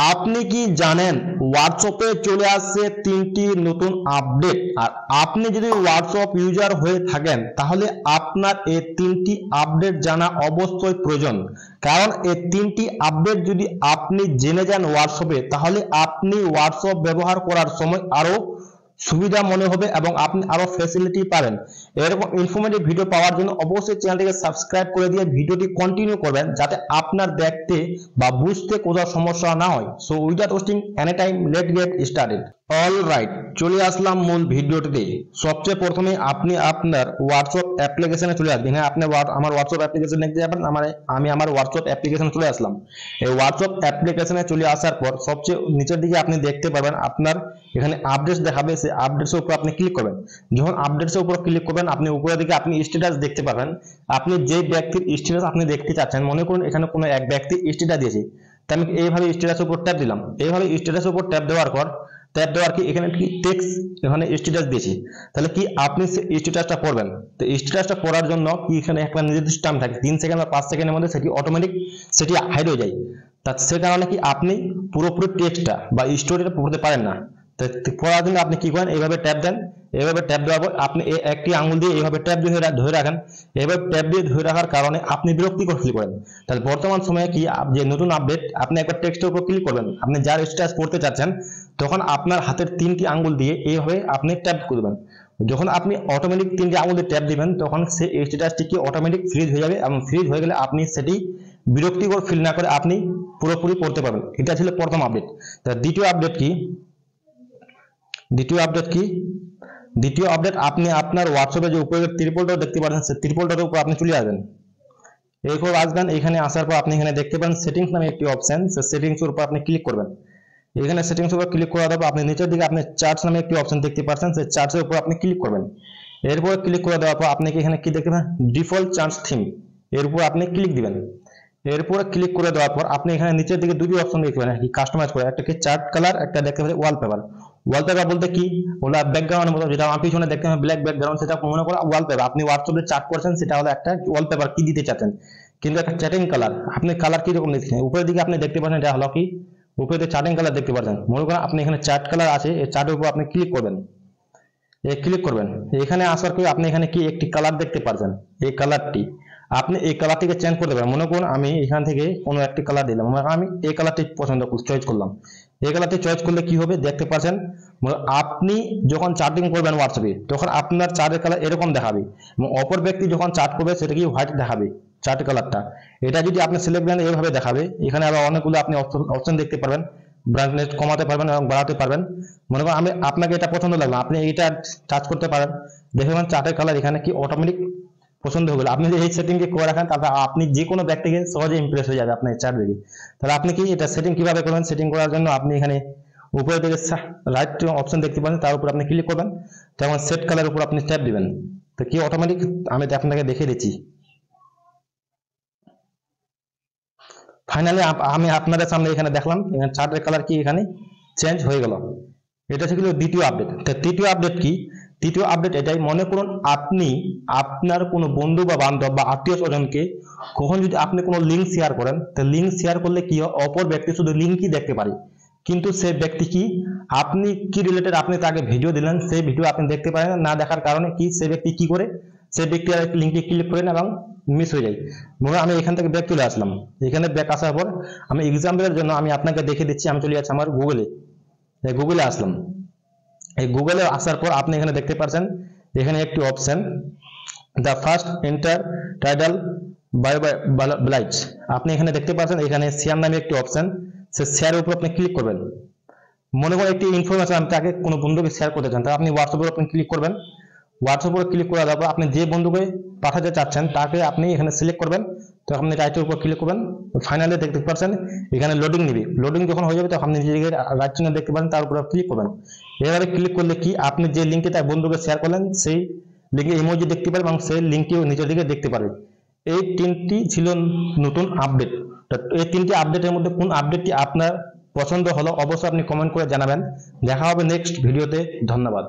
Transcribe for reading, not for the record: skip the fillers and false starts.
আপনি কি জানেন হোয়াটসঅ্যাপে চলে আসছে 3টি নতুন আপডেট। আর আপনি যদি হোয়াটসঅ্যাপ ইউজার হয়ে থাকেন তাহলে আপনার এই 3টি আপডেট জানা অবশ্যই প্রয়োজন। কারণ এই 3টি আপডেট যদি আপনি জেনে যান হোয়াটসঅ্যাপে, তাহলে আপনি হোয়াটসঅ্যাপ ব্যবহার করার সময় আরো সুবিধা মনে হবে এবং আপনি আরো ফ্যাসিলিটি পাবেন। এরকম ইনফরমেটিভ ভিডিও পাওয়ার জন্য অবশ্যই চ্যানেলটিকে সাবস্ক্রাইব করে দিয়ে ভিডিওটি কন্টিনিউ করবেন, যাতে আপনার দেখতে বা বুঝতে কোথাও সমস্যা না হয়। So without wasting any time, late get started. All right, চলে আসলাম মূল ভিডিওটিতে। সবচেয়ে প্রথমে আপনি আপনার হোয়াটসঅ্যাপ অ্যাপ্লিকেশনে চলে আসবেন। হ্যাঁ, আপনি আমার হোয়াটসঅ্যাপ অ্যাপ্লিকেশন দেখতে যাবেন। আমি আমার হোয়াটসঅ্যাপ অ্যাপ্লিকেশনে চলে আসলাম। এই হোয়াটসঅ্যাপ অ্যাপ্লিকেশনে চলে আসার পর সবচেয়ে নিচের দিকে আপনি দেখতে পাবেন আপনার এখানে আপডেটস দেখাবে। সেই আপডেটসের উপর আপনি ক্লিক করবেন। যখন আপডেটসের উপর ক্লিক করবেন, আপনি উপরের দিকে আপনি স্ট্যাটাস দেখতে পাবেন। আপনি যে ব্যক্তির স্ট্যাটাস আপনি দেখতে চাচ্ছেন, মনে করুন এখানে কোনো এক ব্যক্তি স্ট্যাটাস দিয়েছে, তাই আমি এইভাবে স্ট্যাটাসের উপর ট্যাপ দিলাম। এইভাবে স্ট্যাটাসের উপর ট্যাপ দেওয়ার পর কি এখানে কি টেক্সট এখানে স্ট্যাটাস দিয়েছি, তাহলে কি আপনি স্ট্যাটাসটা পড়বেন। তো স্ট্যাটাসটা পড়ার জন্য কি এখানে একটা নির্দিষ্ট টাইম থাকে, 3 সেকেন্ড বা 5 সেকেন্ডের মধ্যে সেটি অটোমেটিক সেটি হাইড হয়ে যায়। তা সে কারণে কি আপনি পুরোপুরি টেক্সটটা বা স্টোরিটা পড়তে পারেন না। তো পড়ার জন্য আপনি কি করেন, এইভাবে ট্যাপ দেন। এইভাবে ট্যাপ দেওয়ার পর আপনি একটি আঙুল দিয়ে এইভাবে ট্যাপ দিয়ে ধরে রাখেন। এইভাবে ট্যাপ দিয়ে ধরে রাখার কারণে আপনি বিরক্তিকর ফিল করেন। তাহলে বর্তমান সময়ে কি যে নতুন আপডেট, আপনি একবার টেক্সটের উপর ক্লিক করবেন, আপনি যার স্ট্যাটাস পড়তে চাচ্ছেন, তখন আপনার হাতের 3টি আঙুল দিয়ে এইভাবে আপনি ট্যাপ করবেন। যখন আপনি অটোমেটিক 3টি আঙুল দিয়ে ট্যাপ দিবেন, তখন সেই স্ট্যাটাসটি কি অটোমেটিক ফ্রিজ হয়ে যাবে এবং ফ্রিজ হয়ে গেলে আপনি সেটি বিরক্তিকর ফিল না করে আপনি পুরোপুরি পড়তে পারবেন। এটা ছিল প্রথম আপডেট। তা দ্বিতীয় আপডেট কি? দ্বিতীয় আপডেট আপনি আপনার হোয়াটসঅ্যাপে যে উপরে ত্রিপলটাও দেখতে পাচ্ছেন, সেই ত্রিপলটার উপর আপনি চলে আসবেন। এরপর আসবেন, এখানে আসার পর আপনি এখানে দেখতে পাবেন সেটিংস নামে একটি অপশন। সেই সেটিংস এর উপর আপনি ক্লিক করবেন। এখানে সেটিংস এর উপর ক্লিক করার পর আপনি নিচের দিকে আপনি চার্টস নামে একটি অপশন দেখতে পাচ্ছেন, সেই চার্টস এর উপর আপনি ক্লিক করবেন। এরপর ক্লিক করে দেওয়ার পর আপনি এখানে কি দেখতে পাবেন, ডিফল্ট চার্টস থিম, এর উপর আপনি ক্লিক দিবেন। এরপর ক্লিক করে দেওয়ার পর আপনি এখানে নিচের দিকে দুটি অপশন দেখতে পাবেন কি কাস্টমাইজ করে, একটা কি চার্ট কালার, একটা দেখতে পাবেন ওয়ালপেপার। ওয়ালপেপার বলতে কি, ওলা ব্যাকগ্রাউন্ডের মতো, যেটা আমার পিছনে দেখতে পাবেন ব্ল্যাক ব্যাকগ্রাউন্ড, সেটা মনে করা ওয়ালপেপার। আপনি হোয়াটসঅ্যাপে চ্যাট করছেন, সেটা হলো একটা ওয়ালপেপার কি দিতে চাচ্ছেন। কিন্তু একটা চ্যাটিং কালার, আপনি কালার কি রকম দেখছেন, উপরের দিকে আপনি দেখতে পাচ্ছেন এটা হলো কি উপরে চ্যাটিং কালার দেখতে পাচ্ছেন। মনে করেন আপনি এখানে চ্যাট কালার আছে, এই চ্যাটের উপর আপনি ক্লিক করবেন। এখানে আসার পর আপনি এখানে কি একটি কালার দেখতে পাচ্ছেন, এই কালারটি আপনি এই কালারটিকে চেঞ্জ করতে পারেন। মনে করুন আমি এখান থেকে কোনো একটি কালার দিলাম, আমি এই কালারটি পছন্দ চয়েস করলাম। এই কালারটি চয়েস করলে কি হবে দেখতে পাচ্ছেন, আপনি যখন চ্যাটিং করবেন হোয়াটসঅ্যাপে, তখন আপনার চার্টের কালার এরকম দেখাবে এবং অপর ব্যক্তি যখন চ্যাট করবে সেটা কি হোয়াইট দেখাবে চার্ট কালারটা। এটা যদি আপনি সিলেক্ট করেন এইভাবে দেখাবে। এখানে আবার অনেকগুলো আপনি অপশন দেখতে পারবেন, ব্রাইটনেস কমাতে পারবেন এবং বাড়াতে পারবেন। মনে করেন আমি আপনাকে এটা পছন্দ লাগলো, আপনি এটা টাচ করতে পারেন। দেখবেন চার্টের কালার এখানে কি অটোমেটিক পছন্দ হয়ে গেল। আপনি যদি এই সেটিং কে করে রাখেন, তাহলে আপনি যে কোনো ব্যক্তিকে সহজে ইমপ্রেস হয়ে যাবে আপনার চার্ট দেখে। তাহলে আপনি কি এটা সেটিং কিভাবে করবেন, সেটিং করার জন্য আপনি এখানে উপরে দিকে রাইট অপশন দেখতে পাচ্ছেন, তার উপর আপনি ক্লিক করবেন। তখন সেট কালারের উপর আপনি ট্যাপ দিবেন। তো কি অটোমেটিক আমি আপনাকে দেখিয়ে দিচ্ছি। ফাইনালি আমি আপনাদের সামনে এখানে দেখলাম এখানে চার্টের কালার কি এখানে চেঞ্জ হয়ে গেল। এটা ছিল দ্বিতীয় আপডেট। তো তৃতীয় আপডেট কি? তৃতীয় আপডেট এটাই, মনে করুন আপনি আপনার কোনো বন্ধু বা বান্ধব বা আত্মীয় স্বজনকে কখন যদি আপনি কোনো লিঙ্ক শেয়ার করেন, তো লিঙ্ক শেয়ার করলে কি হয়, অপর ব্যক্তি শুধু লিঙ্কই দেখতে পারে, কিন্তু সেই ব্যক্তি কি আপনি কি রিলেটেড আপনি তাকে ভিডিও দিলেন, সেই ভিডিও আপনি দেখতে পারেন না। দেখার কারণে কি সেই ব্যক্তি কি করে, সেই ব্যক্তি আর লিঙ্কে ক্লিক করেন এবং মিস হয়ে যায়। মনে আমি এখান থেকে ব্যাক চলে আসলাম। এখানে ব্যাক আসার পর আমি এক্সাম্পলের জন্য আমি আপনাকে দেখে দিচ্ছি। আমি চলে যাচ্ছি আমার গুগলে আসলাম। এই গুগলে আসার পর আপনি এখানে দেখতে পাচ্ছেন এখানে একটি option, the first intertidal bioblight. আপনি এখানে দেখতে পাচ্ছেন এখানে শেয়ার নামে একটি অপশন, সে শেয়ারের উপর আপনি ক্লিক করবেন। মনে করেন একটি ইনফরমেশন আপনি তাকে কোনো বন্ধুকে শেয়ার করতে চান, তাহলে আপনি হোয়াটসঅ্যাপের উপর ক্লিক করবেন। হোয়াটসঅ্যাপের উপর ক্লিক করার পর আপনি যে বন্ধুকে পাঠাতে চাচ্ছেন তাকে আপনি এখানে সিলেক্ট করবেন। তো আপনি রাইটের উপর ক্লিক করবেন। ফাইনালি দেখতে পাচ্ছেন এখানে লোডিং নিবে। লোডিং যখন হয়ে যাবে তখন আপনি নিজেকে রাইট চিহ্ন দেখতে পাবেন, তার উপর ক্লিক করবেন। এভাবে ক্লিক করলে কি আপনি যে লিঙ্কে তার বন্ধুকে শেয়ার করলেন সেই লিঙ্কে ইমোজি দেখতে পারবেন এবং সেই লিঙ্কটিও নিচের দিকে দেখতে পারবে। এই 3টি ছিল নতুন আপডেট। এই 3টি আপডেটের মধ্যে কোন আপডেটটি আপনার পছন্দ হলো অবশ্যই আপনি কমেন্ট করে জানাবেন। দেখা হবে নেক্সট ভিডিওতে। ধন্যবাদ।